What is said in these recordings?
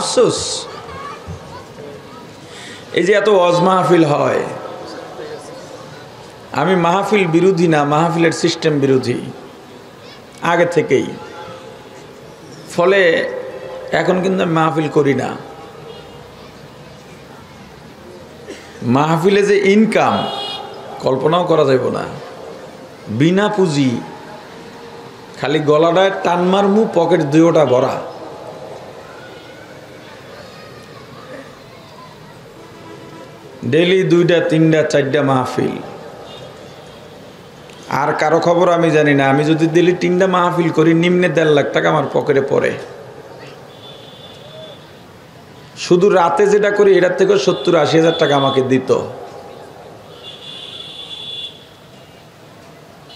আফসোস, এই যে এত ওয়াজ মাহফিল হয়, আমি মাহফিল বিরোধী না, মাহফিলের সিস্টেম বিরোধী আগে থেকেই। ফলে এখন কিন্তু আমি মাহফিল করি না। মাহফিলে যে ইনকাম কল্পনাও করা যাইব না, বিনা পুঁজি, খালি গলাটায় টান মারমু, পকেট দুইটা ভরা। ডেইলি 2টা 3টা 4টা মাহফিল। আর কারো খবর আমি জানি না। আমি যদি ডেইলি 3টা মাহফিল করি, নিম্নে 1.5 লাখ টাকা আমার পকেটে পড়ে। শুধু রাতে যেটা করি এটার থেকে 70-80 হাজার টাকা আমাকে দিত।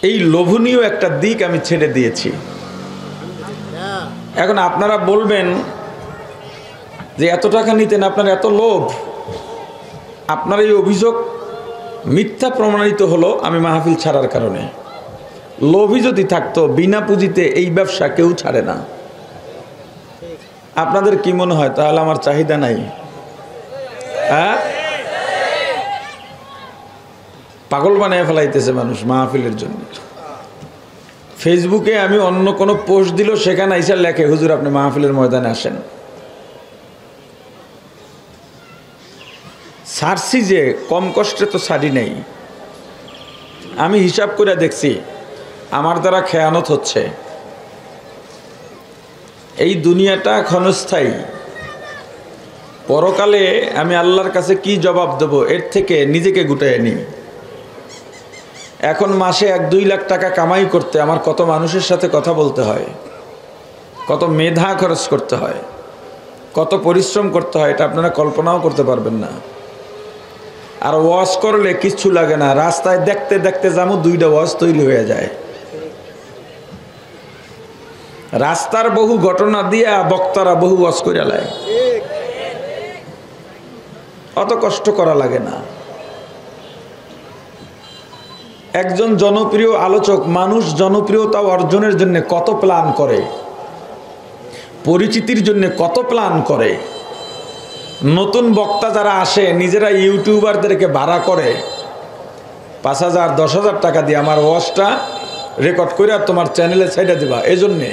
এই লোভনীয় একটা দিক আমি ছেড়ে দিয়েছি। এখন আপনারা বলবেন যে এত টাকা নিতেন, আপনার এত লোভ। আপনার এই অভিযোগ মিথ্যা প্রমাণিত হলো আমি মাহফিল ছাড়ার কারণে। লোভী যদি থাকতো, বিনা পুঁজিতে এই ব্যবসা কেউ ছাড়ে না। আপনাদের কি মনে হয় তাহলে আমার চাহিদা নাই? হ্যাঁ, পাগল বানিয়ে ফেলাইতেছে মানুষ মাহফিলের জন্য। ফেসবুকে আমি অন্য কোনো পোস্ট দিল, সেখানে আইসা লেখে, হুজুর আপনি মাহফিলের ময়দানে আসেন। ছাড়ছি যে কম কষ্টে তো ছাড়ি নেই। আমি হিসাব করে দেখছি আমার দ্বারা খেয়ানত হচ্ছে। এই দুনিয়াটা ক্ষণস্থায়ী, পরকালে আমি আল্লাহর কাছে কি জবাব দেব, এর থেকে নিজেকে গুটাইয়ে নিই। এখন মাসে 1-2 লাখ টাকা কামাই করতে আমার কত মানুষের সাথে কথা বলতে হয়, কত মেধা খরচ করতে হয়, কত পরিশ্রম করতে হয়, এটা আপনারা কল্পনাও করতে পারবেন না। আর ওয়াজ করলে কিচ্ছু লাগে না, রাস্তায় দেখতে দেখতে যাবো 2টা ওয়াজ তৈরি হয়ে যায়। রাস্তার বহু ঘটনা দিয়া বক্তারা বহু ওয়াজ করে লায়, অত কষ্ট করা লাগে না। একজন জনপ্রিয় আলোচক, মানুষ জনপ্রিয়তা অর্জনের জন্য কত প্ল্যান করে, পরিচিতির জন্য কত প্ল্যান করে। নতুন বক্তা যারা আসে, নিজেরা ইউটিউবারদেরকে ভাড়া করে 5,000 10,000 টাকা দিয়ে আমার ওয়াজটা রেকর্ড করে আর তোমার চ্যানেলে ছেড়ে দিবা। এই জন্যে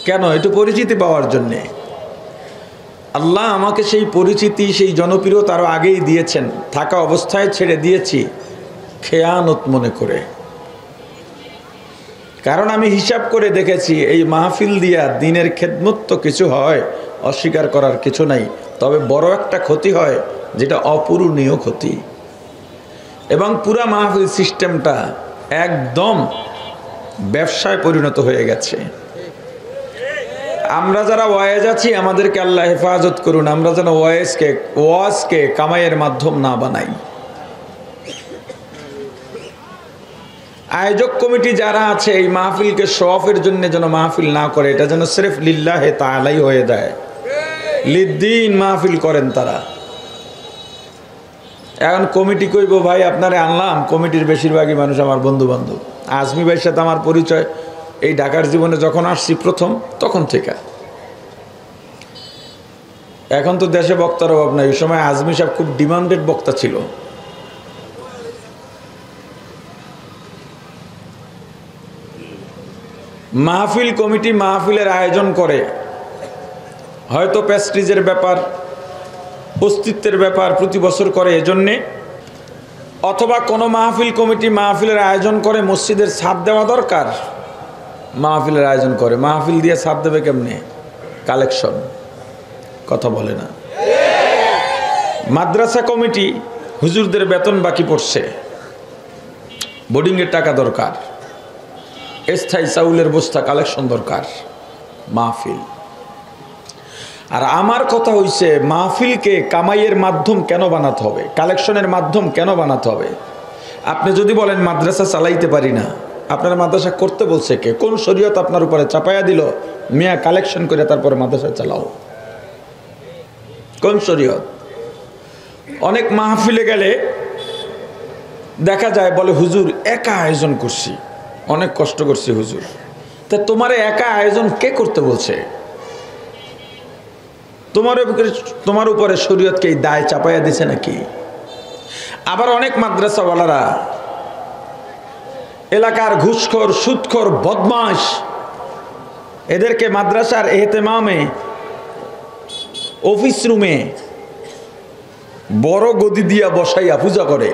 কেন? একটু পরিচিতি পাওয়ার জন্যে। আল্লাহ আমাকে সেই পরিচিতি, সেই জনপ্রিয়তা আরও আগেই দিয়েছেন, থাকা অবস্থায় ছেড়ে দিয়েছি খেয়ানত মনে করে। কারণ আমি হিসাব করে দেখেছি এই মাহফিল দিয়া দিনের খেদমত তো কিছু হয়, অস্বীকার করার কিছু নাই। তবে বড় একটা ক্ষতি হয়, যেটা অপূরণীয় ক্ষতি। এবং পুরা মাহফিল সিস্টেমটা একদম ব্যবসায় পরিণত হয়ে গেছে। আমরা যারা ওয়াজ আছি, আমাদেরকে আল্লাহ হেফাজত করুন, আমরা যেন ওয়াজকে কামাইয়ের মাধ্যম না বানাই। আয়োজক কমিটি যারা আছে, এই মাহফিলকে শো অফের জন্য যেন মাহফিল না করে, এটা যেন সিরফ লিল্লাহে তাআলাই হয়ে যায়, লিদ্দিন মাহফিল করেন তারা। এখন কমিটি কইব, ভাই আপনারে আনলাম, কমিটির বেশিরভাগই মানুষ আমার বন্ধু বান্ধব। আজমি ভাইয়ের সাথে আমার পরিচয় এই ঢাকার জীবনে যখন আসছি প্রথম, তখন থেকে। এখন তো দেশে বক্তার অভাব নাই। ওই সময় আজমি সাহেব খুব ডিমান্ডেড বক্তা ছিল। মাহফিল কমিটি মাহফিলের আয়োজন করে, হয়তো প্রেস্টিজের ব্যাপার, অস্তিত্বের ব্যাপার প্রতি বছর করে এজন্যে, অথবা কোনো মাহফিল কমিটি মাহফিলের আয়োজন করে মসজিদের ছাদ দেওয়া দরকার, মাহফিলের আয়োজন করে। মাহফিল দিয়ে ছাদ দেবে কেমনে? কালেকশন, কথা বলে না। মাদ্রাসা কমিটি, হুজুরদের বেতন বাকি পড়ছে, বোর্ডিংয়ের টাকা দরকার, স্থায়ী চাউলের বস্তা কালেকশন দরকার, মাহফিল। আর আমার কথা হইছে, মাহফিলকে কামাইয়ের মাধ্যম কেন বানাতে হবে, কালেকশনের মাধ্যম কেন বানাতে হবে? আপনি যদি বলেন মাদ্রাসা চালাইতে পারি না, আপনার মাদ্রাসা করতে বলছে কে? কোন শরীয়ত আপনার উপরে চাপাইয়া দিল মিয়া কালেকশন করে তারপরে মাদ্রাসা চালাও? কোন শরীয়ত? অনেক মাহফিলে গেলে দেখা যায় বলে, হুজুর একা আয়োজন করছি, অনেক কষ্ট করছি হুজুর। তা তোমারে একা আয়োজন কে করতে বলছে? তোমার উপরে শরীয়তকে এই দায় চাপাইয়া দিছে নাকি? আবার অনেক মাদ্রাসাওয়ালারা এলাকার ঘুষখোর, সুদখোর, বদমাশ, এদেরকে মাদ্রাসার এহতেমামে, অফিস রুমে বড় গদি দিয়া বসাইয়া পূজা করে।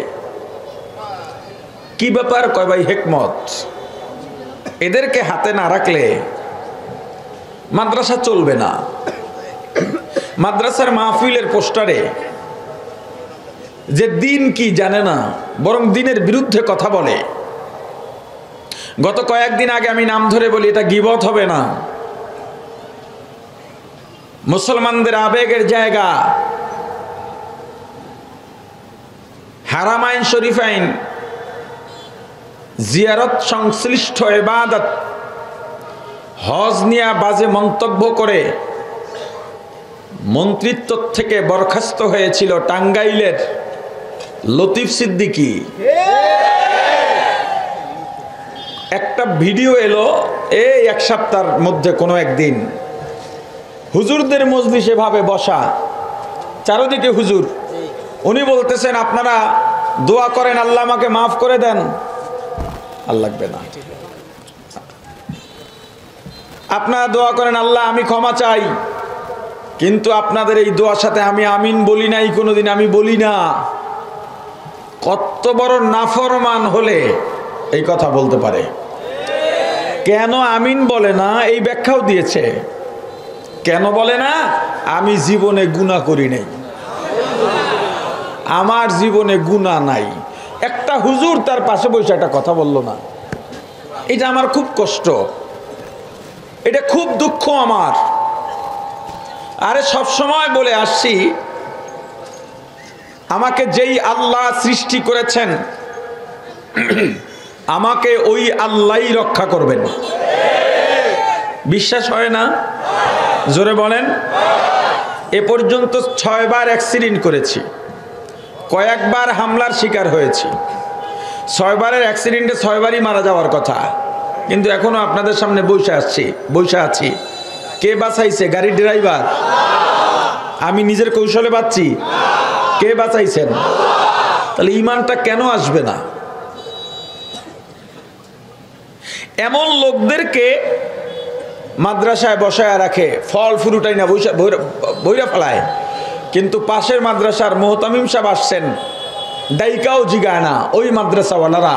কি ব্যাপার? কয় ভাই হিকমত। এদেরকে হাতে না রাখলে মাদ্রাসা চলবে না। মাদ্রাসার মাহফিলের পোস্টারে যে দিন কি জানে না, বরং দিনের বিরুদ্ধে কথা বলে। গত কয়েকদিন আগে আমি নাম ধরে বলি, এটা গীবত হবে না। মুসলমানদের আবেগের জায়গা হারামাইন শরীফাইন জিয়ারত সংশ্লিষ্ট ইবাদত, হজ নিয়ে বাজে মন্তব্য করে মন্ত্রিত্ব থেকে বরখাস্ত হয়েছিল টাঙ্গাইলের লতিফ সিদ্দিকী। একটা ভিডিও এলো এই এক সপ্তাহের মধ্যে কোনো একদিন, হুজুরদের মজলিসে ভাবে বসা, চারদিকে হুজুর, উনি বলতেছেন আপনারা দোয়া করেন আল্লাহ আমাকে মাফ করে দেন। আর লাগবে না, আপনারা দোয়া করেন আল্লাহ আমি ক্ষমা চাই, কিন্তু আপনাদের এই দোয়ার সাথে আমি আমিন বলি নাই, কোনোদিন আমি বলি না। কত বড় নাফরমান হলে এই কথা বলতে পারে? কেন আমিন বলে না এই ব্যাখ্যাও দিয়েছে। কেন বলে না? আমি জীবনে গুনাহ করি নাই, আমার জীবনে গুনাহ নাই। একটা হুজুর তার পাশে বসে একটা কথা বললো না, এটা আমার খুব কষ্ট, এটা খুব দুঃখ আমার। আরে সব সময় বলে আসছি, আমাকে যেই আল্লাহ সৃষ্টি করেছেন আমাকে ওই আল্লাহই রক্ষা করবেন। বিশ্বাস হয় না? জোরে বলেন। এ পর্যন্ত 6 বার অ্যাক্সিডেন্ট করেছি, কয়েকবার হামলার শিকার হয়েছি। 6 বারের অ্যাক্সিডেন্টে 6 বারই মারা যাওয়ার কথা, কিন্তু এখনো আপনাদের সামনে বসে আছি। কে বাঁচাইছে? গাড়ির ড্রাইভার? আমি নিজের কৌশলে বাঁচছি? কে বাঁচাইছেন? তাহলে ঈমানটা কেন আসবে না? এমন লোকদেরকে মাদ্রাসায় বসায় রাখে, ফল ফুরুটাই না বইরা ফেলায়, কিন্তু পাশের মাদ্রাসার মোহতামিম সাহেব আসছেন, দায়িকাও জিগায় না। ওই মাদ্রাসাওয়ালারা,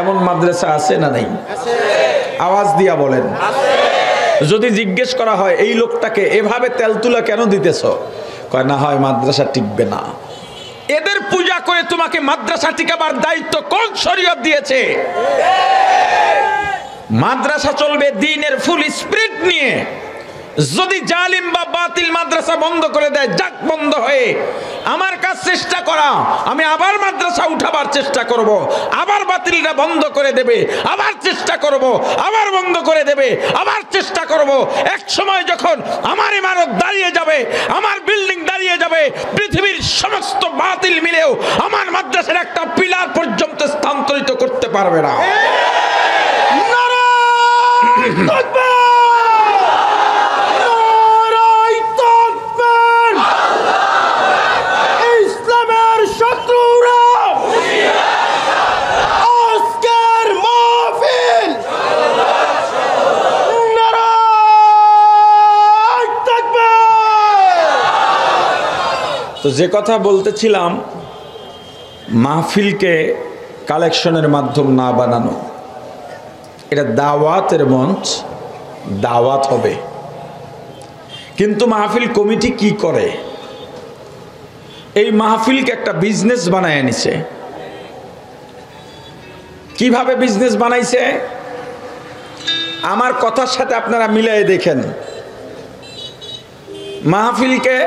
এমন মাদ্রাসা আছে না নাই? আওয়াজ দিয়া বলেন। যদি জিজ্ঞেস করা হয় এই লোকটাকে এভাবে তেলতুলা কেন দিতেছ, কয় না হয় মাদ্রাসা টিকবে না। এদের পূজা করে তোমাকে মাদ্রাসা টিকাবার দায়িত্ব কোন শরীয়ত দিয়েছে? মাদ্রাসা চলবে দ্বীনের ফুল স্পিরিট নিয়ে। যদি জালিম বা বাতিল মাদ্রাসা বন্ধ করে দেয়, যাক বন্ধ হয়ে আমার কাজ চেষ্টা করা, আমি আবার মাদ্রাসা উঠাবার চেষ্টা করব, আবার বাতিলরা বন্ধ করে দেবে, আবার চেষ্টা করব, আবার বন্ধ করে দেবে, আবার চেষ্টা করব। এক সময় যখন আমার ইমারত দাঁড়িয়ে যাবে, আমার বিল্ডিং দাঁড়িয়ে যাবে, পৃথিবীর সমস্ত বাতিল মিলেও আমার মাদ্রাসার একটা পিলার পর্যন্ত স্থানান্তরিত করতে পারবে না। ইসলামের শত্রুরা আজকের মাহফিল নারায়ে তাকবীর। তো যে কথা বলতেছিলাম, মাহফিলকে কালেকশনের মাধ্যম না বানানো, এটা দাওয়াতের মঞ্চ, দাওয়াত হবে। কিন্তু মাহফিল কমিটি কি করে? এই মাহফিলকে একটা বিজনেস বানায় নিছে। কিভাবে বিজনেস বানাইছে? আমার কথার সাথে আপনারা মিলাই দেখেন। মাহফিলকে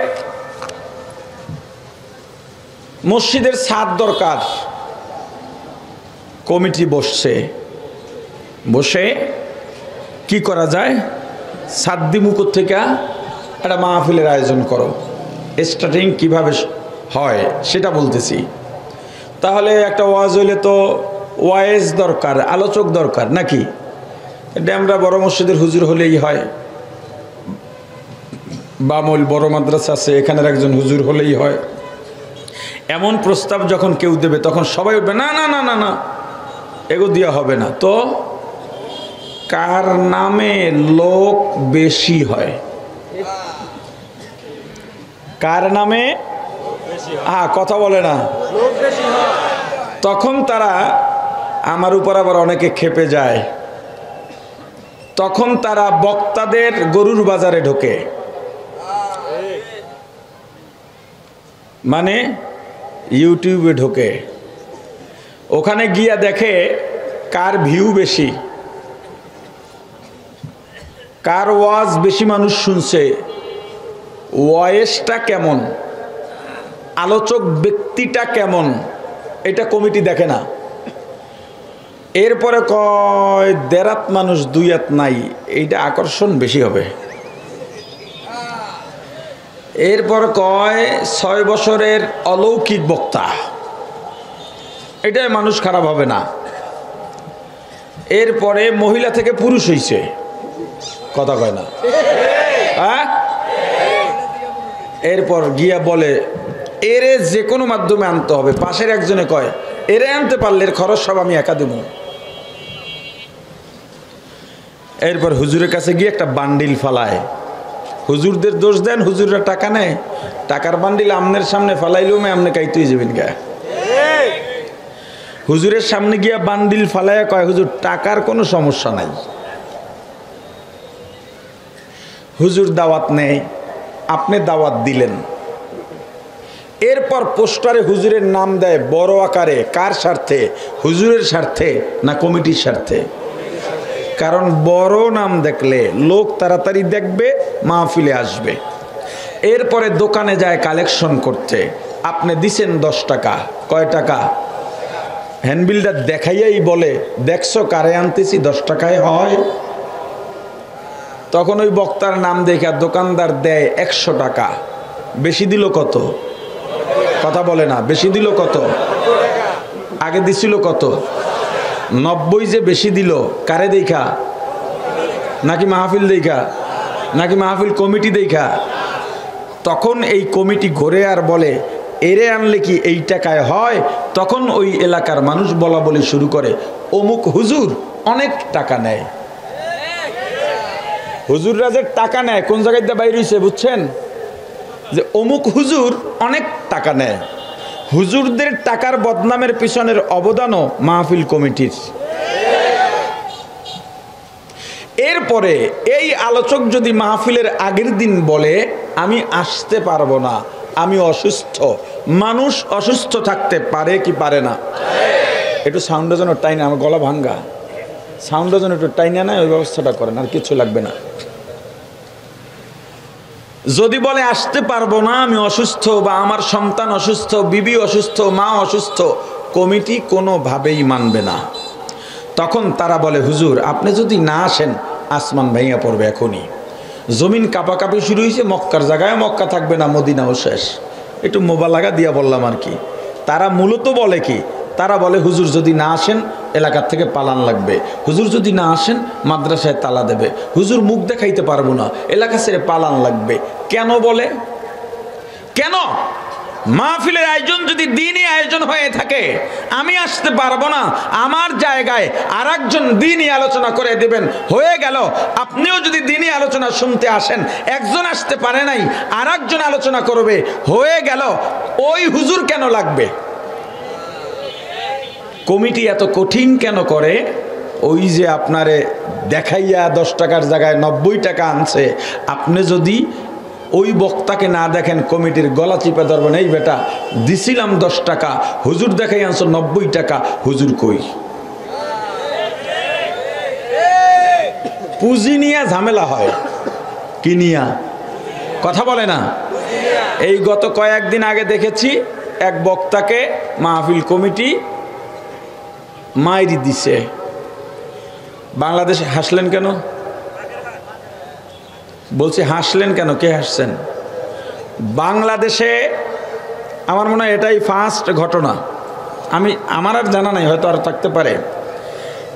মসজিদের ছাদ দরকার, কমিটি বসে কি করা যায়, সাদ্দিমুখ থেকে একটা মাহফিলের আয়োজন করো। স্টার্টিং কিভাবে হয় সেটা বলতেছি। তাহলে একটা ওয়াজ হইলে তো ওয়াইজ দরকার, আলোচক দরকার নাকি? এটা আমরা বড় মসজিদের হুজুর হলেই হয়। বামুল বড় মাদ্রাসা আছে, এখানের একজন হুজুর হলেই হয়। এমন প্রস্তাব যখন কেউ দেবে তখন সবাই উঠবে, না না না না না, এগো দেওয়া হবে না। তো কার নামে লোক বেশি হয়? কার নামে কথা বলে না, তখন তারা আমার উপর আবার অনেকে ক্ষেপে যায়। তখন তারা বক্তাদের গরুর বাজারে ঢোকে, মানে ইউটিউবে ঢোকে। ওখানে গিয়া দেখে কার ভিউ বেশি, কার ওয়াজ বেশি মানুষ শুনছে, ওয়েসটা কেমন, আলোচক ব্যক্তিটা কেমন, এটা কমিটি দেখে না। এরপরে কয় দেরাত মানুষ দুই হাত নাই, এইটা আকর্ষণ বেশি হবে। এরপর কয় 6 বছরের অলৌকিক বক্তা, এটাই মানুষ খারাপ হবে না। এরপরে মহিলা থেকে পুরুষ হইছে, কথা কয় না, হ্যাঁ। এরপর গিয়া বলে এরে যে কোনো মাধ্যমে আনতে হবে। পাশের একজনে কয় এরে আনতে পারলে এর খরচ সব আমি একা দেব। এরপর হুজুরের কাছে গিয়ে একটা বান্ডিল ফালায়। হুজুরদের দোষ দেন, হুজুররা টাকা নেয়, টাকার বান্ডিল আমনের সামনে ফালাইলেও আমনে কাইতেই যাবেন গা। হুজুরের সামনে গিয়া বান্ডিল ফালাইয়া কয় হুজুর টাকার কোনো সমস্যা নাই। হুজুর দাওয়াত নেয়, আপনি দাওয়াত দিলেন। এরপর পোস্টারে হুজুরের নাম দেয় বড় আকারে। কার স্বার্থে? হুজুরের স্বার্থে না কমিটির স্বার্থে? কারণ বড় নাম দেখলে লোক তাড়াতাড়ি দেখবে, মাহফিলে আসবে। এরপরে দোকানে যায় কালেকশন করতে। আপনি দিছেন 10 টাকা, কয় টাকা? হ্যান্ডবিলটা দেখাইয়াই বলে দেখছো কারে আনতেছি, 10 টাকায় হয়। তখন ওই বক্তার নাম দেখে দোকানদার দেয় 100 টাকা। বেশি দিল কত? কথা বলে না, বেশি দিল কত? আগে দিছিল কত? 90 যে বেশি দিল কারে দেখা? নাকি মাহফিল দেখা? নাকি মাহফিল কমিটি দেখা? তখন এই কমিটি ঘুরে আর বলে এরে আনলে কি এই টাকায় হয়? তখন ওই এলাকার মানুষ বলা বলি শুরু করে অমুক হুজুর অনেক টাকা নেয়। হুজুর রাজের টাকা নেয় কোন জায়গায় দিয়ে বাইর হইছে বুঝছেন? যে অমুক হুজুর অনেক টাকা নেয়। হুজুরদের টাকার বদনামের পিছনের অবদানও মাহফিল কমিটির। এরপরে এই আলোচক যদি মাহফিলের আগের দিন বলে আমি আসতে পারবো না, আমি অসুস্থ। মানুষ অসুস্থ থাকতে পারে কি পারে না? একটু সাউন্ডের জন্য টাইনা, আমার গলা ভাঙ্গা, সাউন্ডের জন্য একটু টাইনা নাই, ওই ব্যবস্থাটা করেন, আর কিছু লাগবে না। যদি বলে আসতে পারবো না, আমি অসুস্থ, বা আমার সন্তান অসুস্থ, বিবি অসুস্থ, মা অসুস্থ, কমিটি কোনোভাবেই মানবে না। তখন তারা বলে হুজুর আপনি যদি না আসেন আসমান ভেঙে পড়বে এখনই। জমিন কাঁপাকাঁপি শুরু হয়েছে, মক্কার জায়গায় মক্কা থাকবে না, মদিনাও শেষ। একটু মোবালাগা দিয়া বললাম আর কি। তারা মূলত বলে কি, তারা বলে হুজুর যদি না আসেন এলাকার থেকে পালান লাগবে, হুজুর যদি না আসেন মাদ্রাসায় তালা দেবে, হুজুর মুখ দেখাইতে পারবো না, এলাকা ছেড়ে পালান লাগবে। কেন বলে? কেন? মাহফিলের আয়োজন যদি দ্বীনি আয়োজন হয়ে থাকে, আমি আসতে পারবো না, আমার জায়গায় আর একজন দ্বীনি আলোচনা করে দেবেন, হয়ে গেল। আপনিও যদি দ্বীনি আলোচনা শুনতে আসেন, একজন আসতে পারে নাই, আর একজন আলোচনা করবে, হয়ে গেল। ওই হুজুর কেন লাগবে? কমিটি এত কঠিন কেন করে? ওই যে আপনারে দেখাইয়া 10 টাকার জায়গায় 90 টাকা আনছে, আপনি যদি ওই বক্তাকে না দেখেন কমিটির গলা চিপে ধরবেন, এই বেটা দিছিলাম 10 টাকা, হুজুর দেখাই আনছো 90 টাকা, হুজুর কই? পুঁজি নিয়ে ঝামেলা হয়, কি নিয়া? কথা বলে না। এই গত কয়েকদিন আগে দেখেছি এক বক্তাকে মাহফিল কমিটি মাইরি দিছে। বাংলাদেশে হাসলেন কেন? বলছি হাসলেন কেন? কে হাসছেন? বাংলাদেশে আমার মনে হয় এটাই ফার্স্ট ঘটনা। আমার আর জানা নাই, হয়তো আর থাকতে পারে।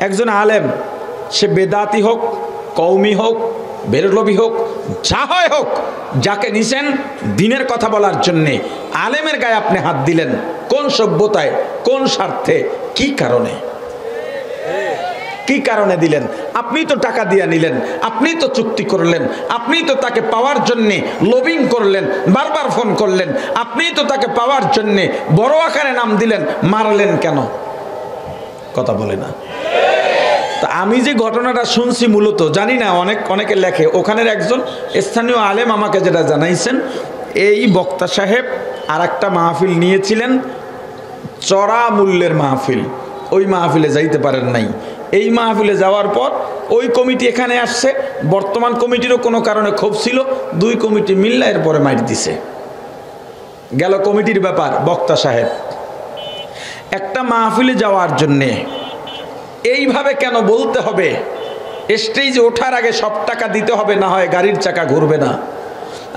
একজন আলেম, সে বেদাতি হোক, কওমি হোক, বেরলভী হোক, যা হয় হোক, যাকে নিছেন দিনের কথা বলার জন্যে, আলেমের গায়ে আপনি হাত দিলেন কোন সভ্যতায়, কোন স্বার্থে, কি কারণে? কি কারণে দিলেন? আপনি তো টাকা দিয়ে নিলেন, আপনি তো চুক্তি করলেন, আপনি তো তাকে পাওয়ার জন্যে লবিং করলেন, বারবার ফোন করলেন, আপনি তো তাকে পাওয়ার জন্যে বড় আকারে নাম দিলেন, মারলেন কেন? কথা বলে না। তা আমি যে ঘটনাটা শুনছি মূলত জানি না, অনেকে লেখে, ওখানের একজন স্থানীয় আলেম আমাকে যেটা জানাইছেন, এই বক্তা সাহেব আর একটা মাহফিল নিয়েছিলেন, চড়া মূল্যের মাহফিল, ওই মাহফিলে যাইতে পারেন নাই। এই মাহফিলে যাওয়ার পর ওই কমিটি এখানে আসছে, বর্তমান কমিটিরও কোনো কারণে ক্ষোভ ছিল, দুই কমিটি মিললে এরপরে মাইর দিছে। গেল কমিটির ব্যাপার। বক্তা সাহেব একটা মাহফিলে যাওয়ার জন্যে এইভাবে কেন বলতে হবে স্টেজে ওঠার আগে সব টাকা দিতে হবে, না হয় গাড়ির চাকা ঘুরবে না?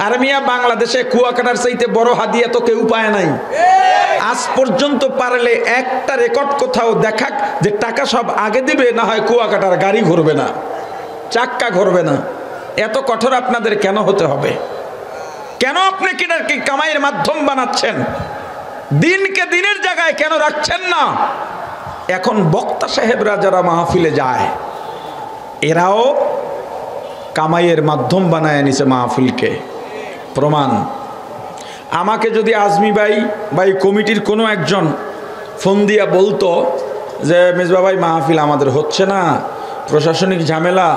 আর মিয়া, বাংলাদেশে কুয়াকাটার চাইতে বড় হাদিয়া তো কেউ পায় নাই। আজ পর্যন্ত পারলে একটা রেকর্ড কোথাও দেখাক যে টাকা সব আগে দিবে, না হয় কুয়াকাটার গাড়ি ঘুরবে না, চাক্কা ঘুরবে না। এত কঠোর আপনাদের কেন হতে হবে? কেন আপনি কি কামাইয়ের মাধ্যম বানাচ্ছেন? দিনকে দিনের জায়গায় কেন রাখছেন না? এখন বক্তা সাহেবরা যারা মাহফিলে যায়, এরাও কামাইয়ের মাধ্যম বানায় নিছে মাহফিলকে। প্রমাণ, আমাকে যদি আজমি ভাই কমিটির কোনো একজন ফোন দিয়া বলতো যে মেজবা ভাই মাহফিল আমাদের হচ্ছে না, প্রশাসনিক ঝামেলা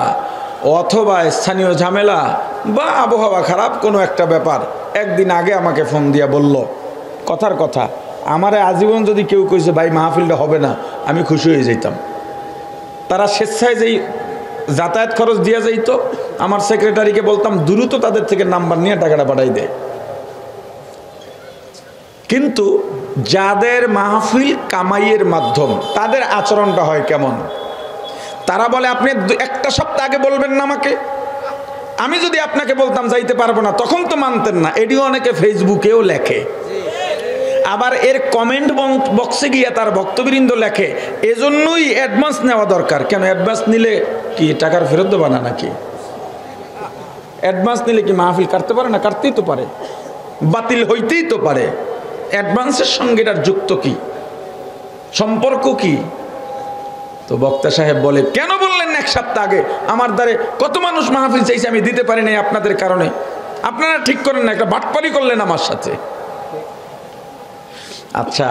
অথবা স্থানীয় ঝামেলা বা আবহাওয়া খারাপ কোনো একটা ব্যাপার, একদিন আগে আমাকে ফোন দিয়া বলল, কথার কথা, আমারে আজীবন যদি কেউ কইছে ভাই মাহফিলটা হবে না, আমি খুশি হয়ে যেতাম। তারা স্বেচ্ছায় যেই যাতায়াত খরচ দিয়া যাইতো, আমার সেক্রেটারিকে বলতাম দ্রুত তাদের থেকে নাম্বার নিয়ে টাকাটা পাঠাই দেয়। কিন্তু যাদের মাহফিল কামাইয়ের মাধ্যম, তাদের আচরণটা হয় কেমন? তারা বলে আপনি একটা সপ্তাহ আগে বলবেন না আমাকে। আমি যদি আপনাকে বলতাম যাইতে পারবো না, তখন তো মানতেন না। এটিও অনেকে ফেসবুকেও লেখে, আবার এর কমেন্ট বক্সে গিয়ে তার ভক্তবৃন্দ লেখে, এজন্যই অ্যাডভান্স নেওয়া দরকার। কেন অ্যাডভান্স নিলে কি টাকার ফেরত দেবা না নাকি? অ্যাডভান্স নিলে কি মাহফিল কাটতে পারে না? কাটতেই তো পারে, বাতিল হইতেই তো পারে। অ্যাডভান্সের সঙ্গে এটার যুক্ত কি, সম্পর্ক কি? তো বক্তা সাহেব বলে, কেন বললেন এক সপ্তাহ আগে? আমার দ্বারে কত মানুষ মাহফিল চাইছে, আমি দিতে পারি নাই আপনাদের কারণে। আপনারা ঠিক করেন না, একটা বাটপারি করলেন আমার সাথে। আচ্ছা,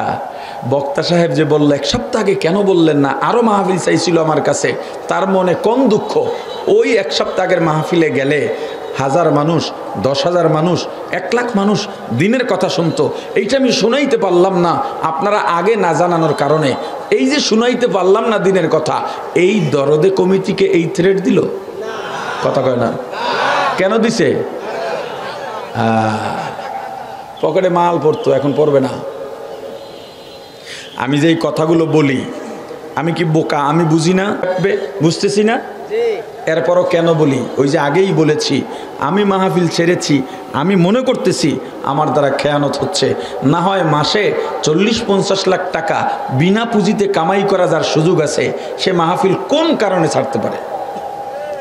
বক্তা সাহেব যে বলল এক সপ্তাহ আগে কেন বললেন না, আরো মাহফিল চাইছিল আমার কাছে, তার মনে কোন দুঃখ? ওই এক সপ্তাহ আগের মাহফিলে গেলে 1000 মানুষ, 10,000 মানুষ, 1 লাখ মানুষ দিনের কথা শুনতো। এইটা আমি শুনাইতে পারলাম না আপনারা আগে না জানানোর কারণে। এই যে শুনাইতে পারলাম না দিনের কথা, এই দরদে কমিটিকে এই থ্রেট দিল? কথা কয় না? কেন দিছে? পকেটে মাল পড়তো, এখন পড়বে না। আমি যেই কথাগুলো বলি, আমি কি বোকা? আমি বুঝি না, বুঝতেছি না, এরপরও কেন বলি? ওই যে আগেই বলেছি, আমি মাহফিল ছেড়েছি, আমি মনে করতেছি আমার দ্বারা খেয়ানত হচ্ছে। না হয় মাসে 40-50 লাখ টাকা বিনা পুঁজিতে কামাই করা যার সুযোগ আছে, সে মাহফিল কোন কারণে ছাড়তে পারে?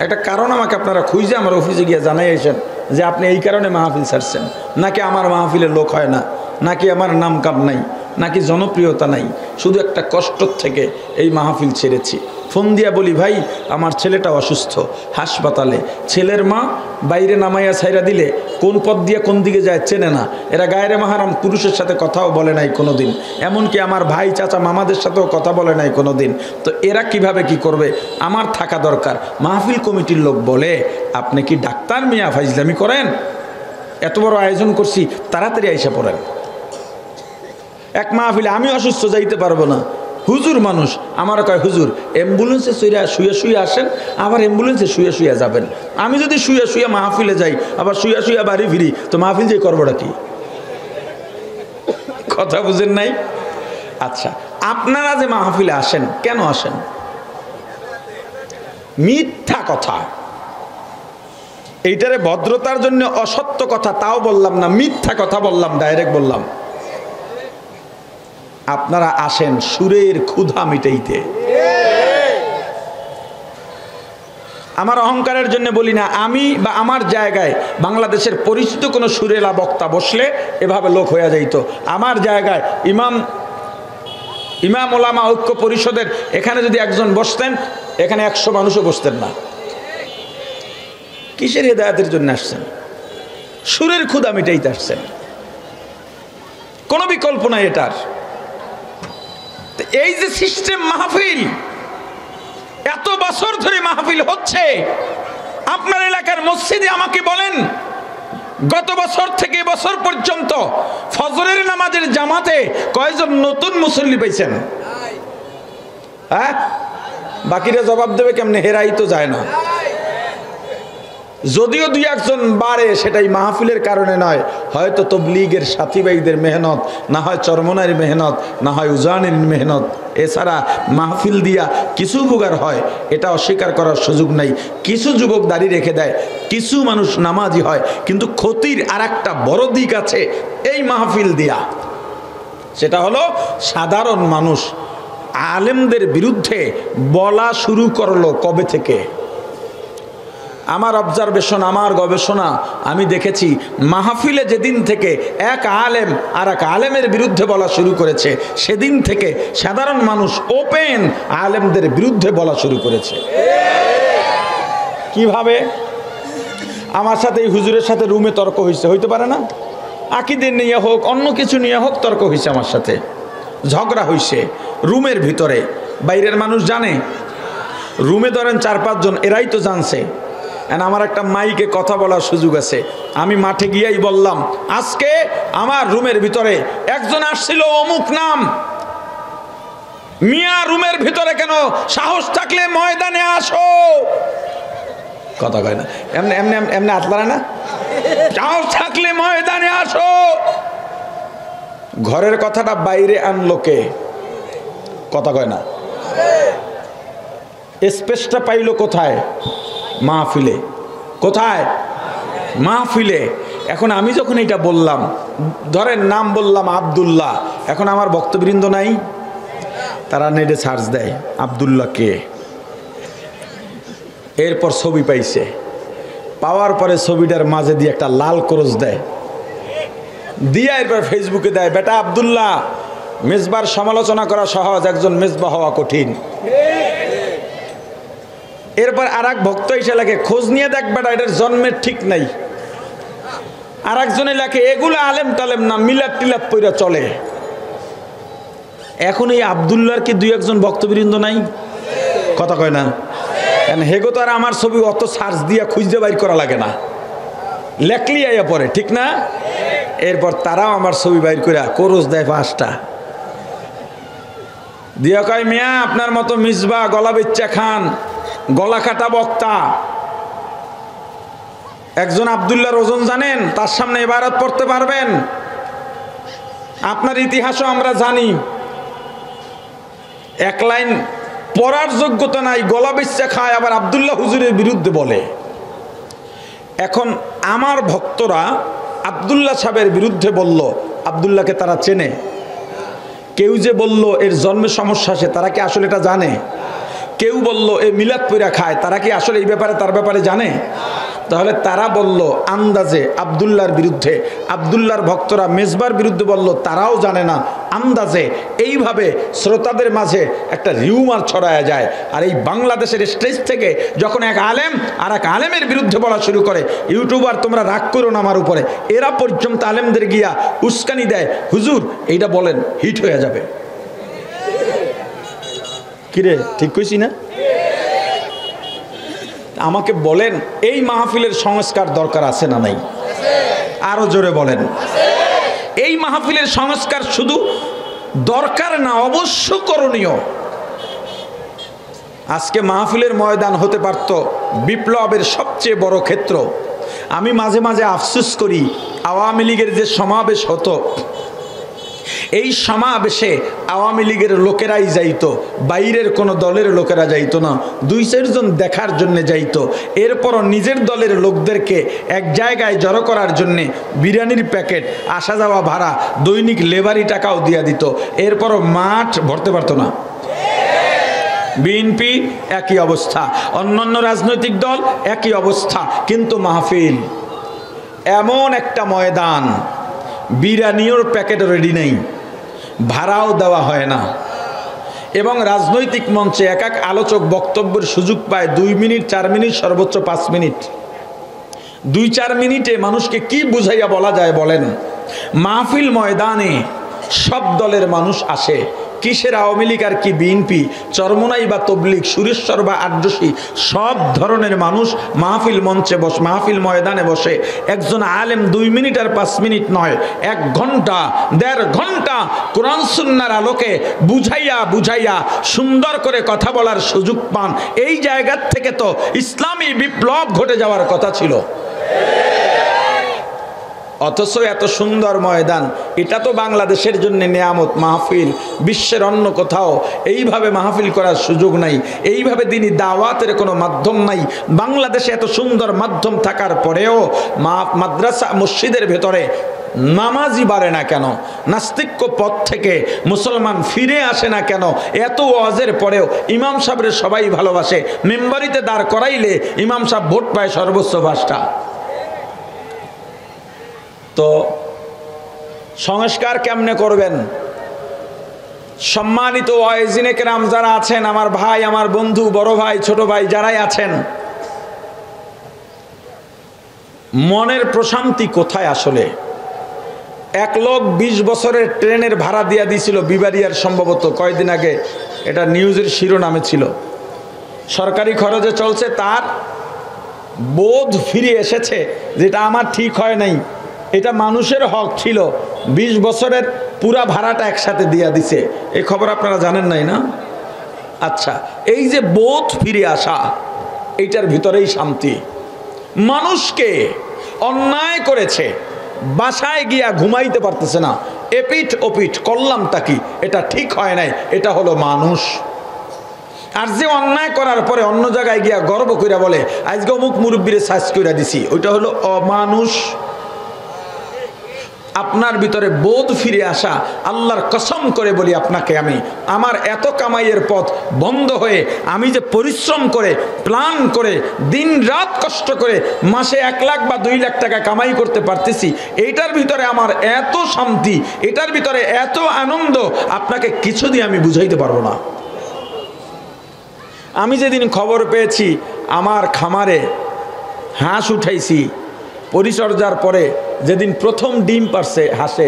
একটা কারণ আমাকে আপনারা খুঁজে আমার অফিসে গিয়ে জানাইয়েছেন যে আপনি এই কারণে মাহফিল ছাড়ছেন। নাকি আমার মাহফিলে লোক হয় না, নাকি আমার নাম কাম নাই, নাকি জনপ্রিয়তা নাই, শুধু একটা কষ্ট থেকে এই মাহফিল ছেড়েছি। ফোন দিয়া বলি, ভাই আমার ছেলেটা অসুস্থ, হাসপাতালে। ছেলের মা বাইরে নামাইয়া ছাইরা দিলে কোন পথ দিয়ে কোন দিকে যায় চেনে না। এরা গায়েরে মাহারাম পুরুষের সাথে কথাও বলে নাই কোনো দিন, এমনকি আমার ভাই চাচা মামাদের সাথেও কথা বলে নাই কোনো দিন। তো এরা কিভাবে কি করবে? আমার থাকা দরকার। মাহফিল কমিটির লোক বলে, আপনি কি ডাক্তার মিয়া ফাইজলামি করেন? এত বড় আয়োজন করছি, তাড়াতাড়ি আইসা পড়েন। এক মাহফিলে আমি অসুস্থ, যাইতে পারবো না। হুজুর মানুষ আমার কয়, হুজুর অ্যাম্বুলেন্সে শুয়ে শুয়ে আসেন, আবার অ্যাম্বুলেন্সে শুয়ে যাবেন। আমি যদি শুয়ে মাহফিলে যাই, আবার শুয়ে বাড়ি ফিরি, তো মাহফিল যে করবোটা কি? কথা বুঝেন নাই? আচ্ছা, আপনারা যে মাহফিলে আসেন, কেন আসেন? মিথ্যা কথা। এইটারে ভদ্রতার জন্য অসত্য কথা তাও বললাম না, মিথ্যা কথা বললাম, ডাইরেক্ট বললাম। আপনারা আসেন সুরের ক্ষুধা মিটাইতে। আমার অহংকারের জন্য বলি না, আমি বা আমার জায়গায় বাংলাদেশের পরিচিত কোনো সুরেলা বক্তা বসলে এভাবে লোক হয়ে যাইতো। আমার জায়গায় ইমাম ওলামা ঐক্য পরিষদের এখানে যদি একজন বসতেন, এখানে 100 মানুষও বসতেন না। কিসের হেদায়েতের জন্য আসছেন? সুরের ক্ষুধা মিটাইতে আসছেন, কোনো বিকল্প নাই এটার। এই যে সিস্টেম মাহফিল, এত বছর ধরে মাহফিল হচ্ছে, আপনার এলাকার মসজিদে আমাকে বলেন গত বছর থেকে বছর পর্যন্ত ফজরের নামাজের জামাতে কয়জন নতুন মুসল্লি পাইছেন? হ্যাঁ, বাকিরা জবাব দেবে কেমনে? হেরাই তো যায় না। যদিও 2-1 বাড়ে, সেটাই মাহফিলের কারণে নয়, হয়তো তবলিগের সাথী ভাইদের মেহনত, না হয় চরমনার মেহনত, না হয় উজানের মেহনত। এছাড়া মাহফিল দিয়া কিছু উপকার হয়, এটা অস্বীকার করার সুযোগ নাই। কিছু যুবক দাড়ি রেখে দেয়, কিছু মানুষ নামাজি হয়, কিন্তু ক্ষতির আর একটা বড় দিক আছে এই মাহফিল দিয়া। সেটা হলো সাধারণ মানুষ আলেমদের বিরুদ্ধে বলা শুরু করলো কবে থেকে? আমার অবজারভেশন, আমার গবেষণা, আমি দেখেছি মাহফিলে যেদিন থেকে এক আলেম আর এক আলেমের বিরুদ্ধে বলা শুরু করেছে, সেদিন থেকে সাধারণ মানুষ ওপেন আলেমদের বিরুদ্ধে বলা শুরু করেছে। কিভাবে? আমার সাথে এই হুজুরের সাথে রুমে তর্ক হয়েছে, হইতে পারে না? আকিদের নিয়ে হোক, অন্য কিছু নিয়ে হোক, তর্ক হয়েছে, আমার সাথে ঝগড়া হয়েছে রুমের ভিতরে। বাইরের মানুষ জানে? রুমে ধরেন 4-5 জন, এরাই তো জানছে। আমার একটা মাইকে কথা বলার সুযোগ আছে, আমি মাঠে গিয়েই বললাম, আজকে আমার রুমের ভিতরে একজন আসছিল অমুক নাম, মিয়া রুমের ভিতরে কেন? সাহস থাকলে ময়দানে আসো। কথা কয় না, এমনি এমনি এমনি হাত পারে না। সাহস থাকলে ময়দানে আসো। ঘরের কথাটা বাইরে আনলো কে? কথা কয় না। স্পেসটা পাইল কোথায়? মাহফিলে। কোথায়? মাহফিলে। এখন আমি যখন এটা বললাম, ধরেন নাম বললাম আব্দুল্লাহ, এখন আমার ভক্তবৃন্দ নাই, তারা নেটে সার্চ দেয় আব্দুল্লাহ কে, এরপর ছবি পাইছে, পাওয়ার পরে ছবিটার মাঝে দিয়ে একটা লাল ক্রস দেয়, দিয়ে এরপর ফেসবুকে দেয়, বেটা আব্দুল্লাহ, মেজবার সমালোচনা করা সহজ, একজন মেজবা হওয়া কঠিন। এরপর আর এক ভক্ত এসে লাগে, খোঁজ নিয়ে দেখ বেটা, এটার জন্মের ঠিক নাই। আর একজনে লেখে, এগুলো আলেম টালেম না, মিলাদ টিলাদ পইরা চলে। এখন এই আব্দুল্লাহর কি 2-1 জন ভক্তবৃন্দ নাই? কথা কয় না। হেগো তো আর আমার ছবি অত সার্চ দিয়া খুঁজতে বাইর করা লাগে না, লেখলি আইয়া পরে, ঠিক না? এরপর তারাও আমার ছবি বাইর করে কোরস দেয় 5টা, দিয়া কয়, মিয়া আপনার মতো মিসবা গলা বেচ্চা খান, গলা কাটা বক্তা। একজন আব্দুল্লাহর ওজন জানেন? তার সামনে ইবারত পড়তে পারবেন? আপনার ইতিহাসও আমরা জানি, 1 লাইন পড়ার যোগ্যতা নাই, গলা বেচ্চা খায়, আবার আব্দুল্লাহ হুজুরের বিরুদ্ধে বলে। এখন আমার ভক্তরা আব্দুল্লাহ সাহেবের বিরুদ্ধে বলল, আব্দুল্লাহকে তারা চেনে? কেউ যে বলল এর জন্মে সমস্যা আছে, তারা কি আসলে এটা জানে? কেউ বলল এ মিলাদ পইরা খায়, তারা কি আসলে এই ব্যাপারে, তার ব্যাপারে জানে? তাহলে তারা বলল আন্দাজে আব্দুল্লাহর বিরুদ্ধে, আব্দুল্লাহর ভক্তরা মেজবার বিরুদ্ধে বলল, তারাও জানে না, আন্দাজে। এইভাবে শ্রোতাদের মাঝে একটা রিউমার ছড়ায়া যায়। আর এই বাংলাদেশের স্টেজ থেকে যখন এক আলেম আর এক আলেমের বিরুদ্ধে বলা শুরু করে, ইউটিউবার তোমরা রাগ করো না আমার উপরে, এরা পর্যন্ত আলেমদের গিয়া উস্কানি দেয়, হুজুর এইটা বলেন, হিট হয়ে যাবে। কিরে, ঠিক কইছি না? আমাকে বলেন, এই মাহফিলের সংস্কার দরকার আছে না নাই? আরো জোরে বলেন। এই মাহফিলের সংস্কার শুধু দরকার না, অবশ্য করণীয়। আজকে মাহফিলের ময়দান হতে পারত বিপ্লবের সবচেয়ে বড় ক্ষেত্র। আমি মাঝে মাঝে আফসোস করি, আওয়ামী লীগের যে সমাবেশ হতো, এই সমাবেশে আওয়ামী লীগের লোকেরাই যাইতো, বাইরের কোনো দলের লোকেরা যাইতো না। 2-4 জন দেখার জন্য যাইতো। এরপরও নিজের দলের লোকদেরকে এক জায়গায় জড়ো করার জন্যে বিরিয়ানির প্যাকেট, আসা যাওয়া ভাড়া, দৈনিক লেবারি টাকাও দিয়া দিত। এরপরও মাঠ ভরতে পারতো না। বিএনপি একই অবস্থা, অন্যান্য রাজনৈতিক দল একই অবস্থা। কিন্তু মাহফিল এমন একটা ময়দান, বিরিয়ানির প্যাকেট রেডি নেই, ভাড়াও দেওয়া হয় না, এবং রাজনৈতিক মঞ্চে এক এক আলোচক বক্তব্যের সুযোগ পায় 2 মিনিট 4 মিনিট সর্বোচ্চ 5 মিনিট। 2-4 মিনিটে মানুষকে কি বুঝাইয়া বলা যায় বলেন? মাহফিল ময়দানে সব দলের মানুষ আসে, কিসের আওয়ামী লীগ আর কি বিএনপি, চরমোনাই বা তবলিগ, সুরেশ্বর বা আড্ডসি, সব ধরনের মানুষ মাহফিল মঞ্চে বসে, মাহফিল ময়দানে বসে। একজন আলেম 2 মিনিট আর 5 মিনিট নয়, 1 ঘন্টা 1.5 ঘন্টা কোরআন সুন্নাহর আলোকে বুঝাইয়া বুঝাইয়া সুন্দর করে কথা বলার সুযোগ পান। এই জায়গা থেকে তো ইসলামী বিপ্লব ঘটে যাওয়ার কথা ছিল। অথচ এত সুন্দর ময়দান, এটা তো বাংলাদেশের জন্য নেয়ামত। মাহফিল বিশ্বের অন্য কোথাও এইভাবে মাহফিল করার সুযোগ নাই, এইভাবে দিনই দাওয়াতের কোনো মাধ্যম নাই। বাংলাদেশে এত সুন্দর মাধ্যম থাকার পরেও মাদ্রাসা মসজিদের ভেতরে নামাজি বাড়ে না কেন? নাস্তিক্য পথ থেকে মুসলমান ফিরে আসে না কেন? এত ওয়াজের পরেও ইমাম সাহেবরে সবাই ভালোবাসে, মেম্বারিতে দাঁড় করাইলে ইমাম সাহেব ভোট পায় সর্বোচ্চ 5টা। তো সংস্কার কেমনে করবেন? সম্মানিত ওয়াইজিনে কেরাম যারা আছেন, আমার ভাই, আমার বন্ধু, বড় ভাই, ছোট ভাই যারাই আছেন, মনের প্রশান্তি কোথায় আসলে? এক লোক 20 বছরের ট্রেনের ভাড়া দিয়া দিয়েছিল বিবারিয়ার, সম্ভবত কয়েকদিন আগে এটা নিউজের শিরোনামে ছিল। সরকারি খরচে চলছে, তার বোধ ফিরে এসেছে যেটা আমার ঠিক হয় নাই, এটা মানুষের হক ছিল। 20 বছরের পুরা ভাড়াটা একসাথে দিয়া দিছে। এই খবর আপনারা জানেন নাই না? আচ্ছা, এই যে বোধ ফিরে আসা, এইটার ভিতরেই শান্তি। মানুষকে অন্যায় করেছে, বাসায় গিয়া ঘুমাইতে পারতেছে না, এপিঠ ওপিঠ করলামটা কি, এটা ঠিক হয় নাই, এটা হলো মানুষ। আর যে অন্যায় করার পরে অন্য জায়গায় গিয়া গর্ব কইরা বলে আজকে অমুক মুরব্বীরে সাজ কইরা দিছি, ওইটা হলো অমানুষ। আপনার ভিতরে বোধ ফিরে আসা, আল্লাহর কসম করে বলি আপনাকে, আমি আমার এত কামাইয়ের পথ বন্ধ হয়ে আমি যে পরিশ্রম করে প্ল্যান করে দিন রাত কষ্ট করে মাসে 1 লাখ বা 2 লাখ টাকা কামাই করতে পারতেছি, এইটার ভিতরে আমার এত শান্তি, এটার ভিতরে এত আনন্দ, আপনাকে কিছু দিয়ে আমি বুঝাইতে পারবো না। আমি যেদিন খবর পেয়েছি আমার খামারে হাঁস উঠাইছি, পরিচর্যার পরে যেদিন প্রথম ডিম পারছে হাঁসে,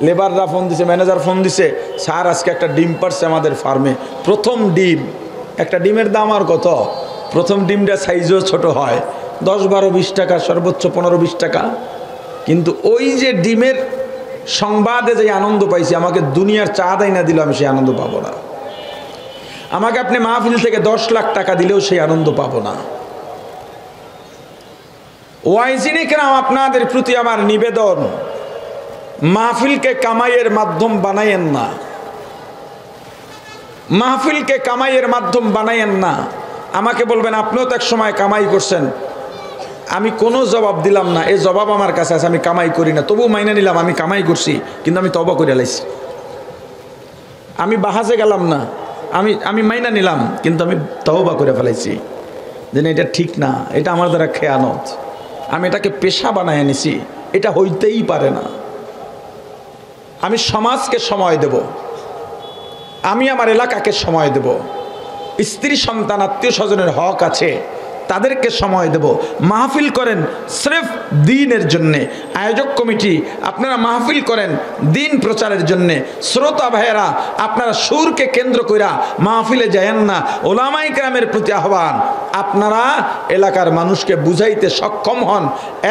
লেবাররা ফোন দিছে, ম্যানেজার ফোন দিছে, স্যার আজকে একটা ডিম পারছে আমাদের ফার্মে, প্রথম ডিম। একটা ডিমের দাম আর কত? প্রথম ডিমটা সাইজও ছোট হয়, 10, 12, 20 টাকা, সর্বোচ্চ 15, 20 টাকা। কিন্তু ওই যে ডিমের সংবাদে যে আনন্দ পাইছি, আমাকে দুনিয়ার চা দেয় না দিলেও আমি সেই আনন্দ পাবো না। আমাকে আপনি মাহফিল থেকে 10 লাখ টাকা দিলেও সেই আনন্দ পাবো না। ওয়াইজিনে কেরাম, আপনাদের প্রতি আমার নিবেদন, মাহফিলকে কামাইয়ের মাধ্যম বানায়েন না, মাহফিলকে কামাইয়ের মাধ্যম বানায়েন না। আমাকে বলবেন আপনিও তো এক সময় কামাই করছেন, আমি কোনো জবাব দিলাম না, এই জবাব আমার কাছে আছে, আমি কামাই করি না, তবু মাইনে নিলাম আমি কামাই করছি, কিন্তু আমি তওবা করে লাইছি। আমি বাহাজে গেলাম না, আমি মাইনা নিলাম, কিন্তু আমি তওবা করে ফেলাইছি যে না, এটা ঠিক না, এটা আমার দ্বারা খেয়ানত, আমি এটাকে পেশা বানায় নিছি, এটা হইতেই পারে না। আমি সমাজকে সময় দেব, আমি আমার এলাকাকে সময় দেব, স্ত্রী সন্তান আত্মীয় স্বজনের হক আছে, তাদেরকে সময় দেব। মাহফিল করেন স্রেফ দ্বীনের জন্যে, আয়োজক কমিটি আপনারা মাহফিল করেন দ্বীন প্রচারের জন্যে। শ্রোতা ভাইয়েরা, আপনারা সুরকে কেন্দ্র কইরা মাহফিলে যায়েন না। ওলামাই কেরামের প্রতি আহ্বান, আপনারা এলাকার মানুষকে বুঝাইতে সক্ষম হন।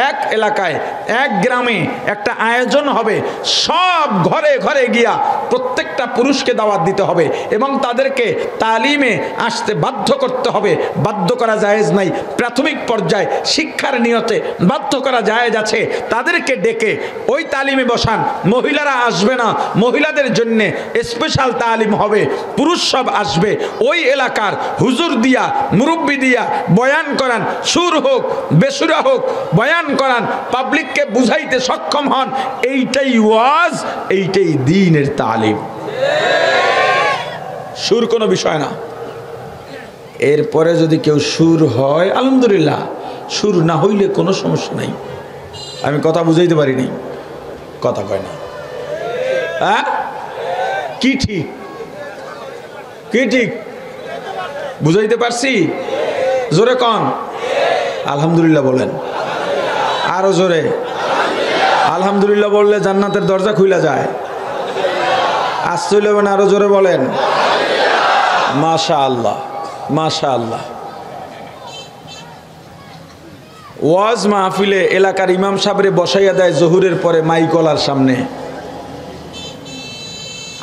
এক এলাকায়, এক গ্রামে একটা আয়োজন হবে, সব ঘরে ঘরে গিয়া প্রত্যেকটা পুরুষকে দাওয়াত দিতে হবে এবং তাদেরকে তালিমে আসতে বাধ্য করতে হবে। বাধ্য করা জায়েজ নাই, প্রাথমিক পর্যায়ে শিক্ষার নিয়তে বাধ্য করা জায়েজ আছে। তাদেরকে ডেকে ওই তালিমে বসান, মহিলারা আসবে না, মহিলাদের জন্য স্পেশাল তালিম হবে, পুরুষ সব আসবে। ওই এলাকার হুজুর দিয়া, মুরব্বি দিয়া বয়ান করান, সুর হোক বেসুরা হোক, বয়ান করান, পাবলিককে বুঝাইতে সক্ষম হন। এইটাই ওয়াজ, এইটাই দ্বীনের তালিম, সুর কোনো বিষয় না। এরপরে যদি কেউ সুর হয় আলহামদুলিল্লাহ, সুর না হইলে কোনো সমস্যা নাই। আমি কথা বুঝাইতে পারিনি, কথা কয় না। হ্যাঁ, কি ঠিক কি ঠিক বুঝাইতে পারছি? জোরে কন আলহামদুলিল্লাহ বলেন, আরো জোরে। আলহামদুলিল্লাহ বললে জান্নাতের দরজা খুলে যায়। আসতে হইলে না, আরো জোরে বলেন মাশাআল্লাহ মাশাআল্লাহ। ওয়াজ মাহফিলে এলাকার ইমাম সাহেবরে বসাইয়া দেয় জহুরের পরে মাইকলার সামনে,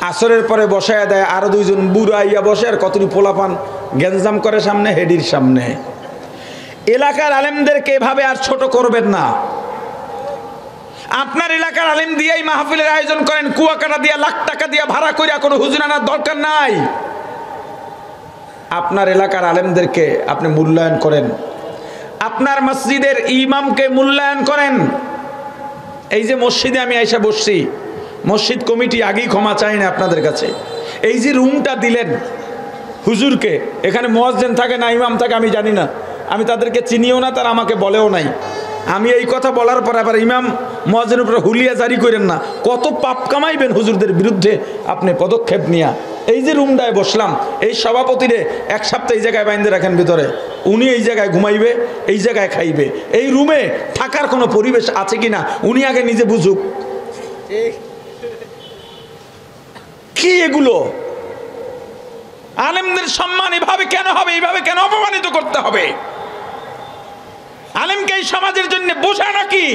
আসরের পরে বসাইয়া দেয় আরো দুইজন বুড়া আইয়া বসে, আর কতটি পোলাপান গ্যাঞ্জাম করে সামনে, হেডির সামনে। এলাকার আলেমদেরকে এভাবে আর ছোট করবেন না। আপনার এলাকার আলেম দিয়েই মাহফিলের আয়োজন করেন, কুয়াকাটা দিয়া লাখ টাকা দিয়া ভাড়া করিয়া কোনো হুজুর আনার দরকার নাই। আপনার এলাকার আলেমদেরকে আপনি মূল্যায়ন করেন, আপনার মসজিদের ইমামকে মূল্যায়ন করেন। এই যে মসজিদে আমি আইসা বসছি, মসজিদ কমিটি আগেই ক্ষমা চাই না আপনাদের কাছে। এই যে রুমটা দিলেন হুজুরকে, এখানে মুয়াজ্জিন থাকে না ইমাম থাকে আমি জানি না, আমি তাদেরকে চিনিও না, তারা আমাকে বলেও নাই। আমি এই কথা বলার পর আবার ইমাম মুয়াজ্জিনের উপরে হুলিয়া জারি করেন না, কত পাপ কামাইবেন হুজুরদের বিরুদ্ধে আপনি পদক্ষেপ নিয়া। এই যে রুমটায় বসলাম, এই সভাপতিরে এক সপ্তাহ এই জায়গায় বাইন্ধে রাখেন ভিতরে, উনি এই জায়গায় ঘুমাইবে, এই জায়গায় খাইবে। এই রুমে থাকার কোনো পরিবেশ আছে কিনা উনি আগে নিজে বুঝুক। কি এগুলো? আলেমদের সম্মান এভাবে কেন হবে? এইভাবে কেন অপমানিত করতে হবে? আলেমকে এই সমাজের জন্য বোঝা নাকি?